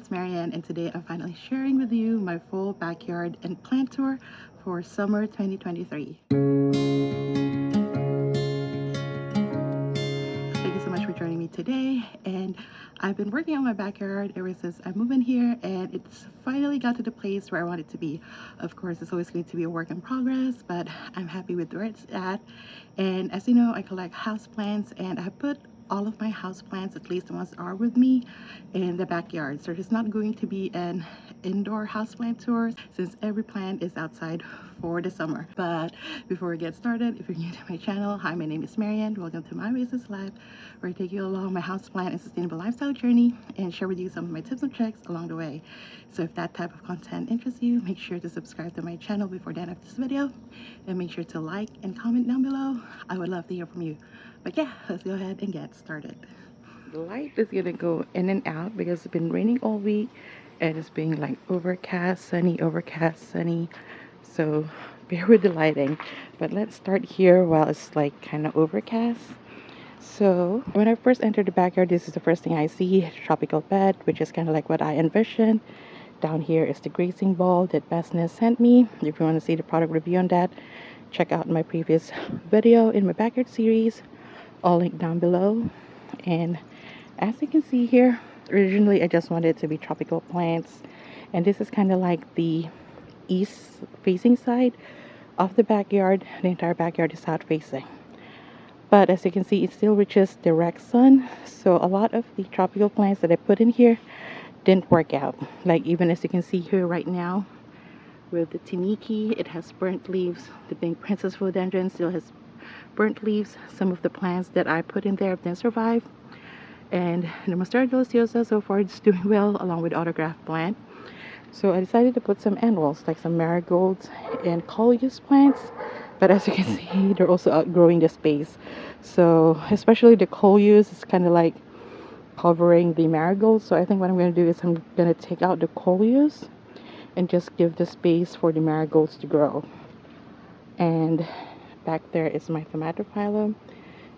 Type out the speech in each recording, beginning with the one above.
it's Marianne, and today I'm finally sharing with you my full backyard and plant tour for summer 2023. Thank you so much for joining me today. And I've been working on my backyard ever since I moved in here, and it's finally got to the place where I want it to be. Of course, it's always going to be a work in progress, but I'm happy with where it's at. And as you know, I collect houseplants, and I put all of my houseplants, at least the ones that are with me, in the backyard. So there's not going to be an indoor houseplant tour since every plant is outside for the summer. But before we get started, if you're new to my channel, hi, my name is Marianne. Welcome to My Oasis Life, where I take you along my houseplant and sustainable lifestyle journey and share with you some of my tips and tricks along the way. So if that type of content interests you, make sure to subscribe to my channel before the end of this video, and make sure to like and comment down below. I would love to hear from you. But yeah, let's go ahead and get started. The light is gonna go in and out because it's been raining all week and it's being like overcast, sunny. So bear with the lighting. But let's start here while it's like kind of overcast. So when I first entered the backyard, this is the first thing I see: tropical bed, which is kind of like what I envisioned. Down here is the grazing ball that Business sent me. If you want to see the product review on that, check out my previous video in my backyard series, all linked down below. And as you can see here, originally I just wanted it to be tropical plants, and this is kind of like the east facing side of the backyard. The entire backyard is south facing, but as you can see, it still reaches direct sun. So a lot of the tropical plants that I put in here didn't work out. Like, even as you can see here right now with the tiniki, it has burnt leaves. The pink princess philodendron still has burnt leaves. Some of the plants that I put in there didn't survive, and the mustard deliciosa so far is doing well, along with autograph plant. So I decided to put some annuals, like some marigolds and coleus plants, but as you can see, they're also outgrowing the space. So especially the coleus is kind of like covering the marigolds. So I think what I'm going to do is I'm going to take out the coleus and just give the space for the marigolds to grow. And back there is my tomatophyllum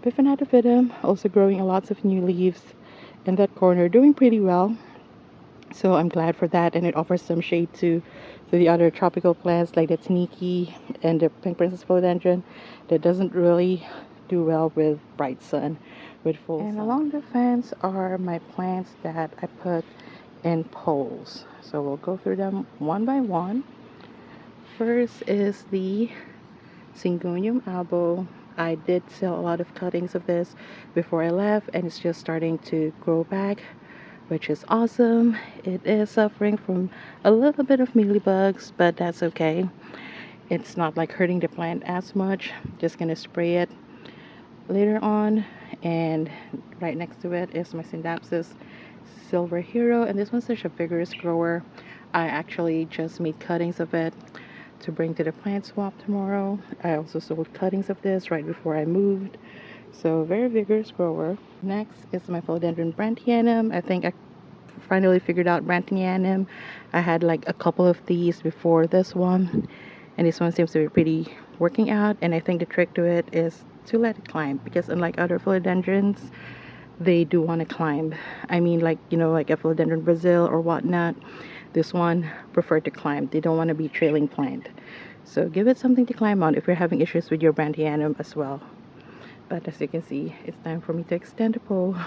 bifidum, also growing lots of new leaves in that corner, doing pretty well. So I'm glad for that, and it offers some shade to the other tropical plants like the tiniki and the pink princess philodendron that doesn't really do well with bright sun, with full sun. And along the fence are my plants that I put in poles. So we'll go through them one by one. First is the Syngonium albo. I did sell a lot of cuttings of this before I left, and it's just starting to grow back, which is awesome. It is suffering from a little bit of mealybugs, but that's okay. It's not like hurting the plant as much. Just gonna spray it later on. And right next to it is my Syndapsis Silver Hero, and this one's such a vigorous grower. I actually just made cuttings of it to bring to the plant swap tomorrow. I also sold cuttings of this right before I moved. So very vigorous grower. Next is my philodendron Brandthianum. I think I finally figured out Brandthianum. I had like a couple of these before this one, and this one seems to be pretty working out. And I think the trick to it is to let it climb, because unlike other philodendrons, they do want to climb. I mean, like, you know, like a philodendron Brazil or whatnot, this one preferred to climb. They don't want to be trailing plant. So give it something to climb on if you're having issues with your Brandthianum as well. But as you can see, it's time for me to extend the pole.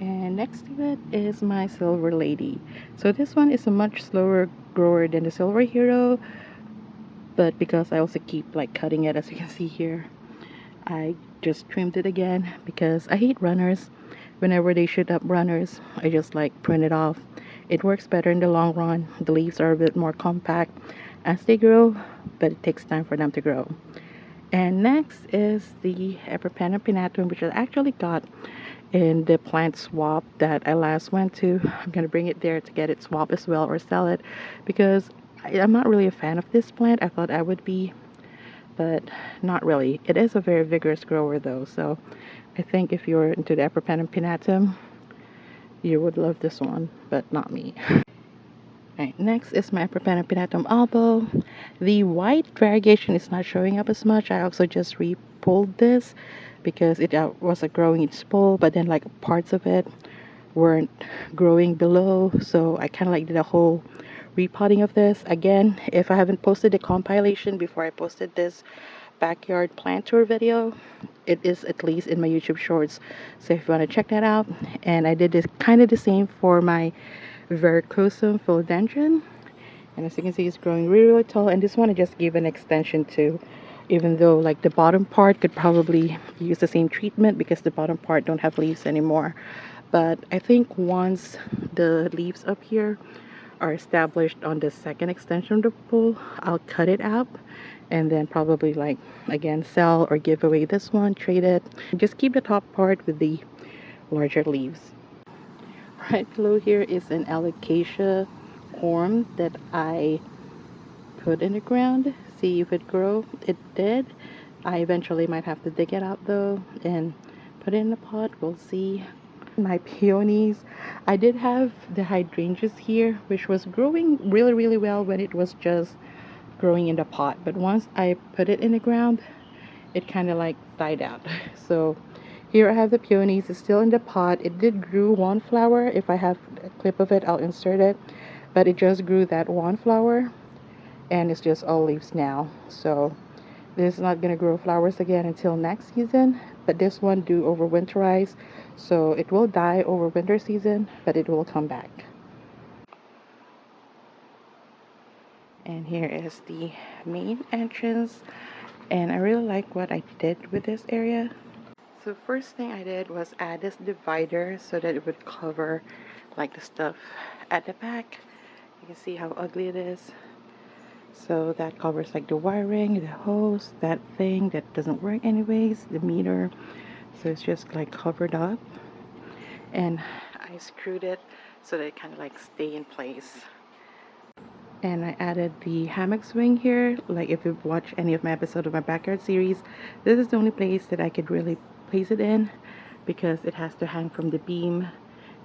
And next to it is my Silver Lady. So this one is a much slower grower than the Silver Hero, but because I also keep like cutting it, as you can see here, I just trimmed it again because I hate runners. Whenever they shoot up runners, I just like prune it off. It works better in the long run. The leaves are a bit more compact as they grow, but it takes time for them to grow. And next is the Epipanum pinnatum, which I actually got in the plant swap that I last went to. I'm gonna bring it there to get it swapped as well, or sell it, because I'm not really a fan of this plant. I thought I would be, but not really. It is a very vigorous grower though, so I think if you're into the Epipanum pinnatum, you would love this one, but not me. Right, next is my Epipanum pinnatum albo. The white variegation is not showing up as much. I also just re-pulled this because it was growing its pole, but then like parts of it weren't growing below, so I kind of like did a whole repotting of this. Again, if I haven't posted the compilation before I posted this backyard plant tour video, it is at least in my YouTube shorts, so if you want to check that out. And I did this kind of the same for my varicosum philodendron, and as you can see, it's growing really, really tall. And this one I just gave an extension to, even though like the bottom part could probably use the same treatment because the bottom part don't have leaves anymore. But I think once the leaves up here are established on the second extension of the pole, I'll cut it out and then probably like again sell or give away this one, trade it, just keep the top part with the larger leaves. Right below here is an alocasia form that I put in the ground, see if it grow. It did. I eventually might have to dig it out though and put it in a pot. We'll see. My peonies, I did have the hydrangeas here, which was growing really, really well when it was just growing in the pot, but once I put it in the ground, it kind of like died out. So here I have the peonies. It's still in the pot. It did grew one flower. If I have a clip of it, I'll insert it, but it just grew that one flower and it's just all leaves now. So this is not going to grow flowers again until next season, but this one do overwinterize, so it will die over winter season, but it will come back. And here is the main entrance, and I really like what I did with this area. So first thing I did was add this divider so that it would cover like the stuff at the back. You can see how ugly it is. So that covers like the wiring, the hose, that thing that doesn't work anyways, the meter. So it's just like covered up, and I screwed it so that it kind of like stay in place. And I added the hammock swing here. Like if you've watched any of my episodes of my backyard series, this is the only place that I could really place it in because it has to hang from the beam,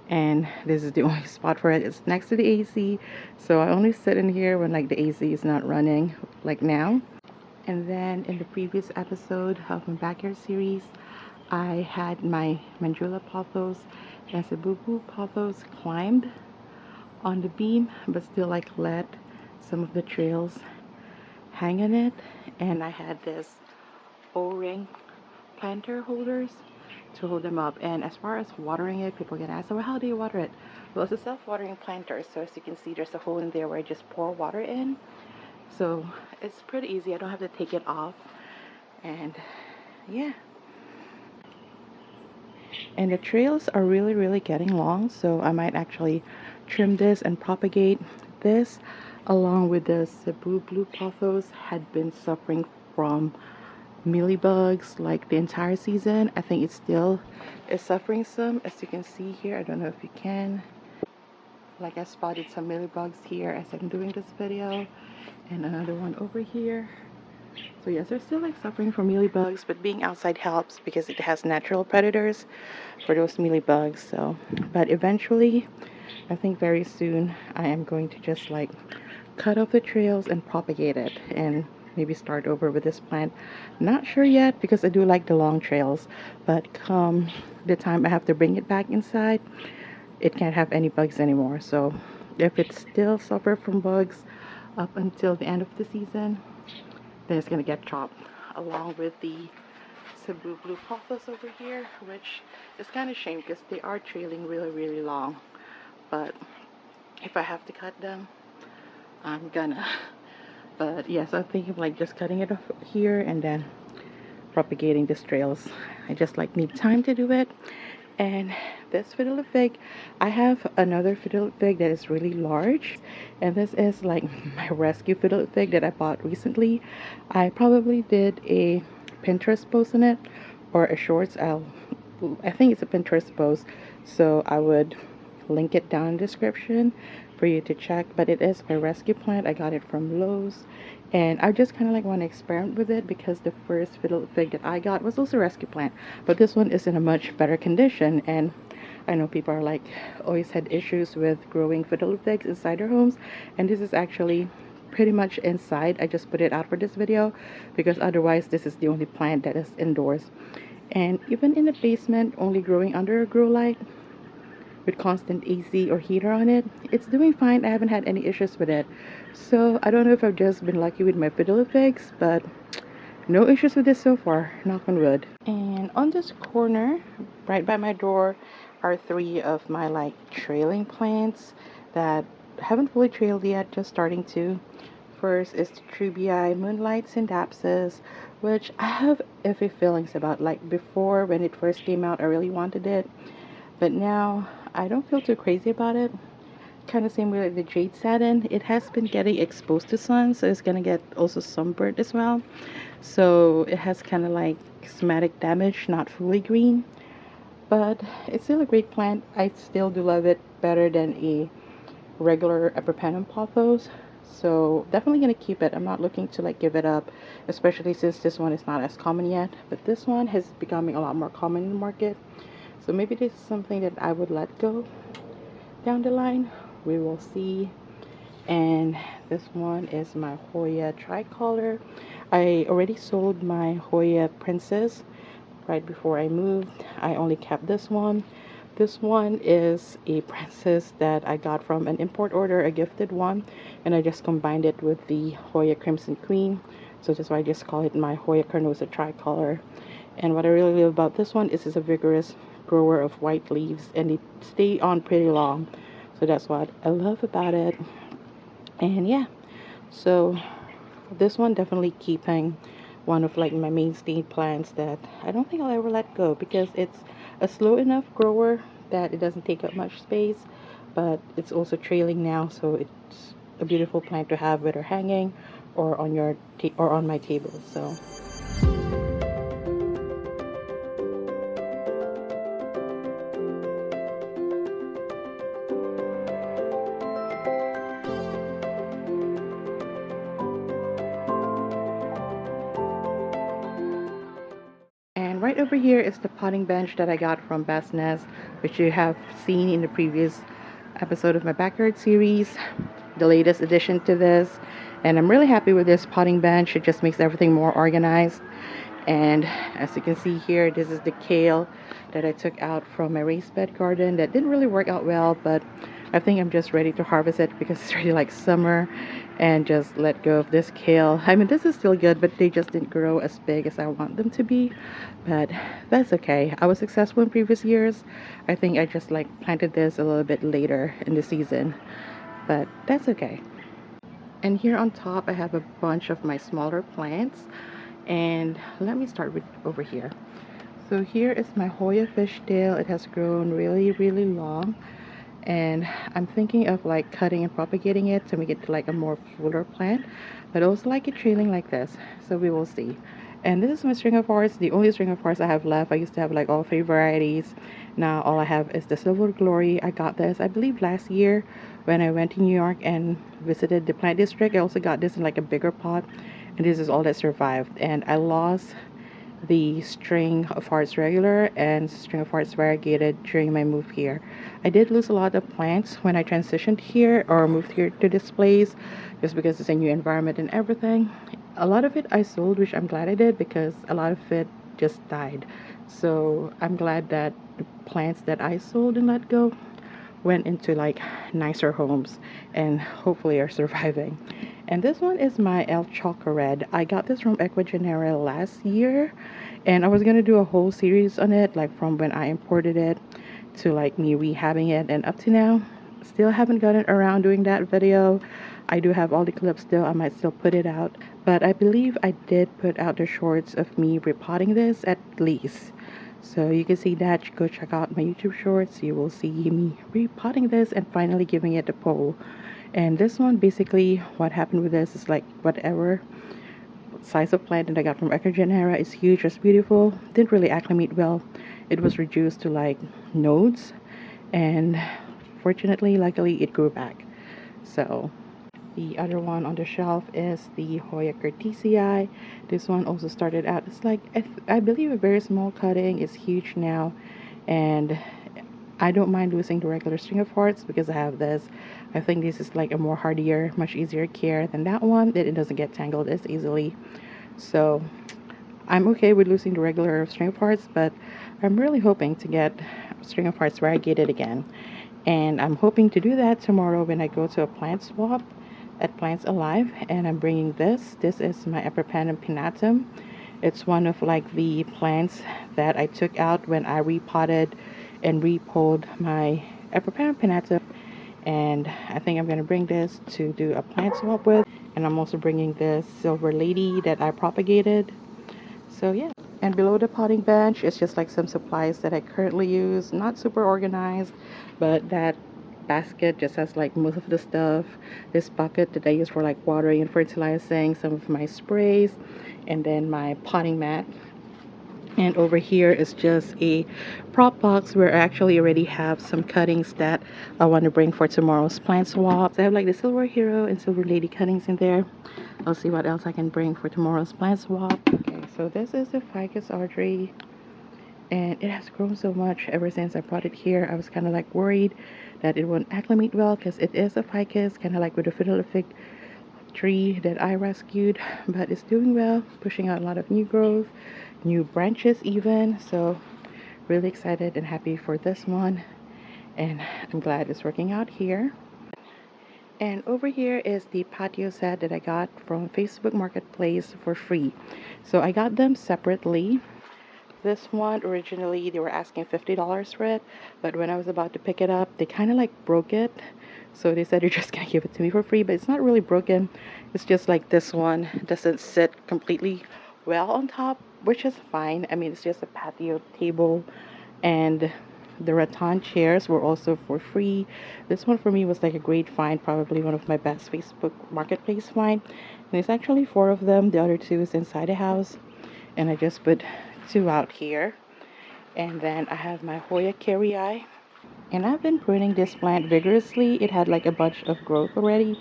and this is the only spot for it. It's next to the AC, so I only sit in here when like the AC is not running, like now. And then in the previous episode of my backyard series, I had my Mandula pothos and Cebubu pothos climbed on the beam, but still like let some of the trails hang in it. And I had this O-ring planter holders to hold them up. And as far as watering it, people get asked, well, how do you water it? Well, it's a self-watering planter, so as you can see, there's a hole in there where I just pour water in. So it's pretty easy. I don't have to take it off. And yeah. And the trails are really, really getting long, so I might actually trim this and propagate this. Along with the Cebu blue pothos had been suffering from mealybugs like the entire season. I think it still is suffering some, as you can see here. I don't know if you can. Like I spotted some mealybugs here as I'm doing this video, and another one over here. So yes, they're still like suffering from mealybugs, but being outside helps because it has natural predators for those mealybugs. So, but eventually, I think very soon, I am going to just like cut off the trails and propagate it and maybe start over with this plant. Not sure yet because I do like the long trails, but come the time I have to bring it back inside, it can't have any bugs anymore. So if it still suffers from bugs up until the end of the season, then it's gonna get chopped, along with the Cebu blue pothos over here, which is kind of a shame because they are trailing really, really long. But if I have to cut them, I'm gonna. But yes, I'm thinking of like just cutting it off here and then propagating these trails. I just like need time to do it. And this fiddle fig, I have another fiddle fig that is really large, and this is like my rescue fiddle fig that I bought recently. I probably did a Pinterest post on it or a shorts. I think it's a Pinterest post, so I would link it down in the description for you to check. But it is my rescue plant. I got it from Lowe's, and I just kind of like want to experiment with it because the first fiddle fig that I got was also a rescue plant, but this one is in a much better condition. And I know people are like always had issues with growing fiddle figs inside their homes, and this is actually pretty much inside. I just put it out for this video because otherwise this is the only plant that is indoors. And even in the basement, only growing under a grow light, with constant AC or heater on it. It's doing fine. I haven't had any issues with it. So I don't know if I've just been lucky with my fiddle fix, but no issues with this so far, knock on wood. And on this corner, right by my door, are three of my like trailing plants that haven't fully trailed yet, just starting to. First is the Trubii Moonlight Syndapsis, which I have iffy feelings about. Like before, when it first came out, I really wanted it, but now I don't feel too crazy about it. Kind of same way like the Jade Satin. It has been getting exposed to sun, so it's gonna get also sunburned as well. So it has kind of like cosmetic damage, not fully green, but it's still a great plant. I still do love it better than a regular Epipanum pothos. So definitely gonna keep it. I'm not looking to like give it up, especially since this one is not as common yet. But this one is becoming a lot more common in the market. So maybe this is something that I would let go down the line. We will see. And this one is my Hoya tricolor. I already sold my Hoya Princess right before I moved. I only kept this one. This one is a princess that I got from an import order, a gifted one, and I just combined it with the Hoya Crimson Queen. So that's why I just call it my Hoya Carnosa tricolor. And what I really love about this one is it's a vigorous grower of white leaves, and they stay on pretty long. So that's what I love about it. And yeah, so this one definitely keeping one of like my mainstay plants that I don't think I'll ever let go, because it's a slow enough grower that it doesn't take up much space, but it's also trailing now, so it's a beautiful plant to have whether hanging or on your or on my table. So and right over here is the potting bench that I got from Best Nest, which you have seen in the previous episode of my backyard series, the latest addition to this. And I'm really happy with this potting bench. It just makes everything more organized. And as you can see here, this is the kale that I took out from my raised bed garden that didn't really work out well, but I think I'm just ready to harvest it because it's really like summer, and just let go of this kale. I mean, this is still good, but they just didn't grow as big as I want them to be, but that's okay. I was successful in previous years. I think I just like planted this a little bit later in the season, but that's okay. And here on top I have a bunch of my smaller plants, and let me start with over here. So here is my Hoya fishtail. It has grown really long, and I'm thinking of like cutting and propagating it to make it to like a more fuller plant, but also like it trailing like this, so we will see. And this is my string of hearts, the only string of hearts I have left. I used to have like all three varieties. Now all I have is the Silver Glory. I got this I believe last year when I went to New York and visited the plant district. I also got this in like a bigger pot, and this is all that survived. And I lost the string of hearts regular and string of hearts variegated during my move here. I did lose a lot of plants when I transitioned here or moved here to this place, just because it's a new environment and everything. A lot of it I sold, which I'm glad I did, because a lot of it just died. So I'm glad that the plants that I sold and let go went into like nicer homes and hopefully are surviving. And this one is my El Choco Red. I got this from Ecuagenera last year, and I was gonna do a whole series on it, like from when I imported it to like me rehabbing it, and up to now still haven't gotten around doing that video. I do have all the clips still. I might still put it out, but I believe I did put out the shorts of me repotting this at least. So you can see that. Go check out my YouTube shorts. You will see me repotting this and finally giving it a pull. And this one, basically what happened with this is like whatever size of plant that I got from Ecuagenera is huge, just beautiful. Didn't really acclimate well. It was reduced to like nodes, and fortunately, luckily, it grew back. So the other one on the shelf is the Hoya curtisii. This one also started out, it's like, I believe a very small cutting. It's huge now, and I don't mind losing the regular string of hearts because I have this. I think this is like a more hardier, much easier care than that one, that it doesn't get tangled as easily. So I'm okay with losing the regular string parts, but I'm really hoping to get string of parts variegated again. And I'm hoping to do that tomorrow when I go to a plant swap at Plants Alive. And I'm bringing this. This is my Epipanum pinnatum. It's one of like the plants that I took out when I repotted and repolled my Epipanum pinnatum. And I think I'm going to bring this to do a plant swap with. And I'm also bringing this silver lady that I propagated. So yeah. And below the potting bench is just like some supplies that I currently use. Not super organized, but that basket just has like most of the stuff. This bucket that I use for like watering and fertilizing, some of my sprays, and then my potting mat. And over here is just a prop box where I actually already have some cuttings that I want to bring for tomorrow's plant swap. So I have like the silver hero and silver lady cuttings in there. I'll see what else I can bring for tomorrow's plant swap. Okay, so this is the ficus audrey, and it has grown so much ever since I brought it here. I was kind of like worried that it won't acclimate well because it is a ficus, kind of like with the fiddleific tree that I rescued, but it's doing well, pushing out a lot of new growth, new branches even. So really excited and happy for this one, and I'm glad it's working out here. And over here is the patio set that I got from Facebook Marketplace for free. So I got them separately. This one, originally they were asking $50 for it, but when I was about to pick it up, they kind of like broke it. So they said they're just gonna give it to me for free, but it's not really broken. It's just like this one doesn't sit completely well on top, which is fine. I mean, it's just a patio table, and the rattan chairs were also for free. This one for me was like a great find, probably one of my best Facebook Marketplace find. And there's actually 4 of them. The other 2 is inside the house, and I just put 2 out here. And then I have my Hoya carrii, and I've been pruning this plant vigorously. It had like a bunch of growth already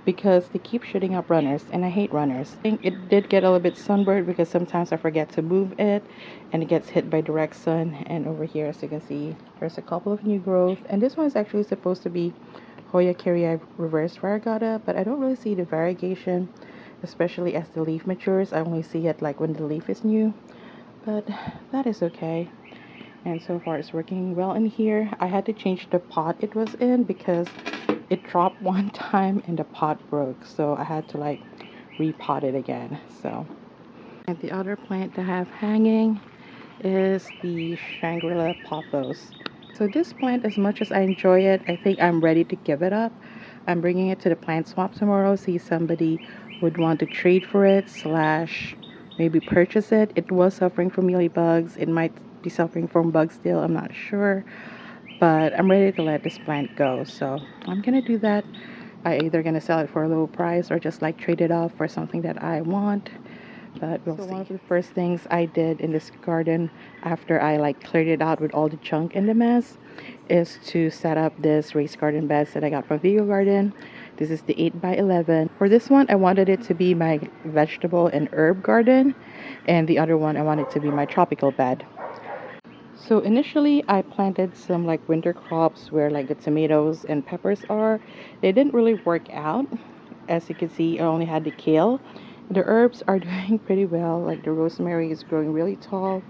because they keep shooting up runners, and I hate runners. I think it did get a little bit sunburned because sometimes I forget to move it and it gets hit by direct sun. And over here, as you can see, there's a couple of new growth, and this one is actually supposed to be Hoya carrii reverse variegata, but I don't really see the variegation, especially as the leaf matures. I only see it like when the leaf is new, but that is okay. And so far it's working well in here. I had to change the pot it was in because it dropped one time and the pot broke, so I had to like repot it again. So, and the other plant that I have hanging is the Shangri-La pothos. So this plant, as much as I enjoy it, I think I'm ready to give it up. I'm bringing it to the plant swap tomorrow, see if somebody would want to trade for it slash maybe purchase it. It was suffering from mealybugs. It might be suffering from bugs still, I'm not sure, but I'm ready to let this plant go. So I'm gonna do that. I either gonna sell it for a low price or just like trade it off for something that I want, but we'll see. One of the first things I did in this garden after I like cleared it out with all the junk and the mess is to set up this raised garden beds that I got from Vigo Garden. This is the 8x11. For this one, I wanted it to be my vegetable and herb garden, and the other one I wanted to be my tropical bed. So initially I planted some like winter crops where like the tomatoes and peppers are. They didn't really work out. As you can see, I only had the kale. The herbs are doing pretty well. Like the rosemary is growing really tall.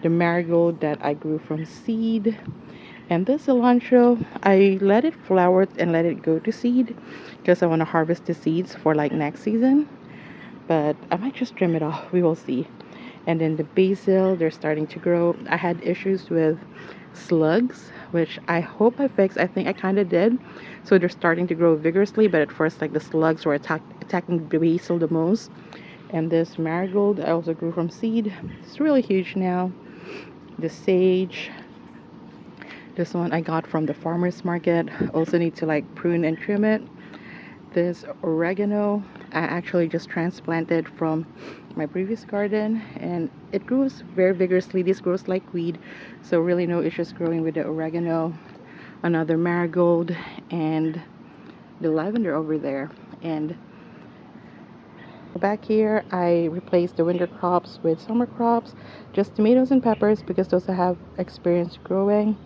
The marigold that I grew from seed. And this cilantro, I let it flower and let it go to seed because I want to harvest the seeds for like next season. But I might just trim it off. We will see. And then the basil, they're starting to grow. I had issues with slugs, which I hope I fixed. I think I kind of did. So they're starting to grow vigorously, but at first like the slugs were attacking the basil the most. And this marigold I also grew from seed. It's really huge now. The sage, this one I got from the farmer's market. Also need to like prune and trim it. This oregano I actually just transplanted from my previous garden, and it grows very vigorously. This grows like weed, so really no issues growing with the oregano. Another marigold and the lavender over there. And back here I replaced the winter crops with summer crops, just tomatoes and peppers because those I have experience growing.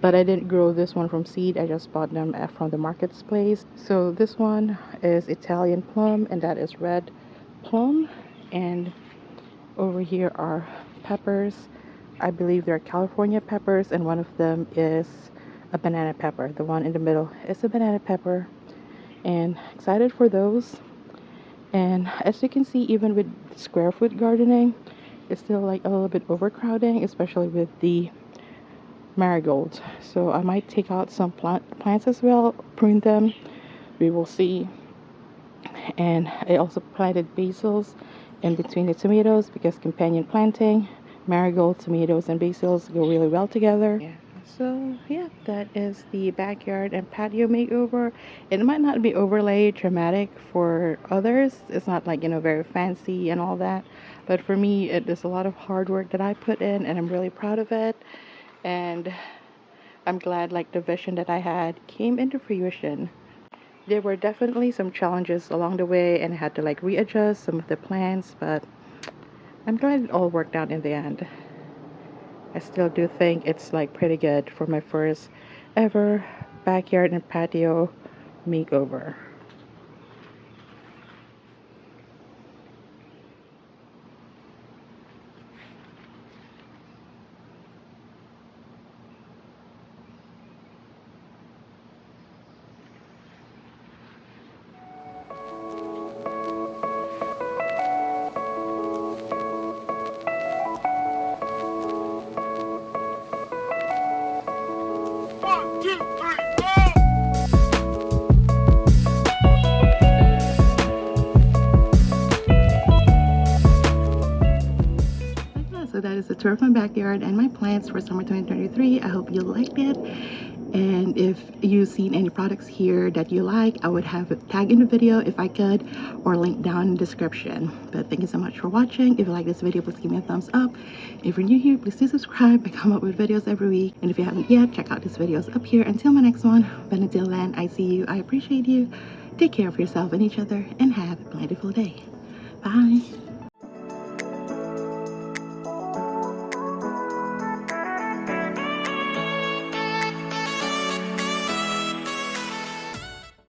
But I didn't grow this one from seed. I just bought them from the marketplace. So this one is Italian plum, and that is red plum. And Over here are peppers. I believe they're California peppers, and one of them is a banana pepper. The one in the middle is a banana pepper, and excited for those. And as you can see, even with square foot gardening, it's still like a little bit overcrowding, especially with the marigolds. So I might take out some plants as well, prune them. We will see. And I also planted basils in between the tomatoes because companion planting, marigold, tomatoes, and basils go really well together. Yeah. So yeah, that is the backyard and patio makeover. It might not be overly dramatic for others. It's not like, you know, very fancy and all that. But for me, it is a lot of hard work that I put in, and I'm really proud of it. And I'm glad like the vision that I had came into fruition. There were definitely some challenges along the way, and I had to like readjust some of the plans, but I'm glad it all worked out in the end. I still do think it's like pretty good for my first ever backyard and patio makeover. So that is the tour of my backyard and my plants for summer 2023. I hope you liked it. And if you've seen any products here that you like, I would have a tag in the video if I could, or link down in the description. But thank you so much for watching. If you like this video, please give me a thumbs up. If you're new here, please do subscribe. I come up with videos every week. And if you haven't yet, check out these videos up here. Until my next one, but until then, I see you, I appreciate you. Take care of yourself and each other, and have a plentiful day. Bye.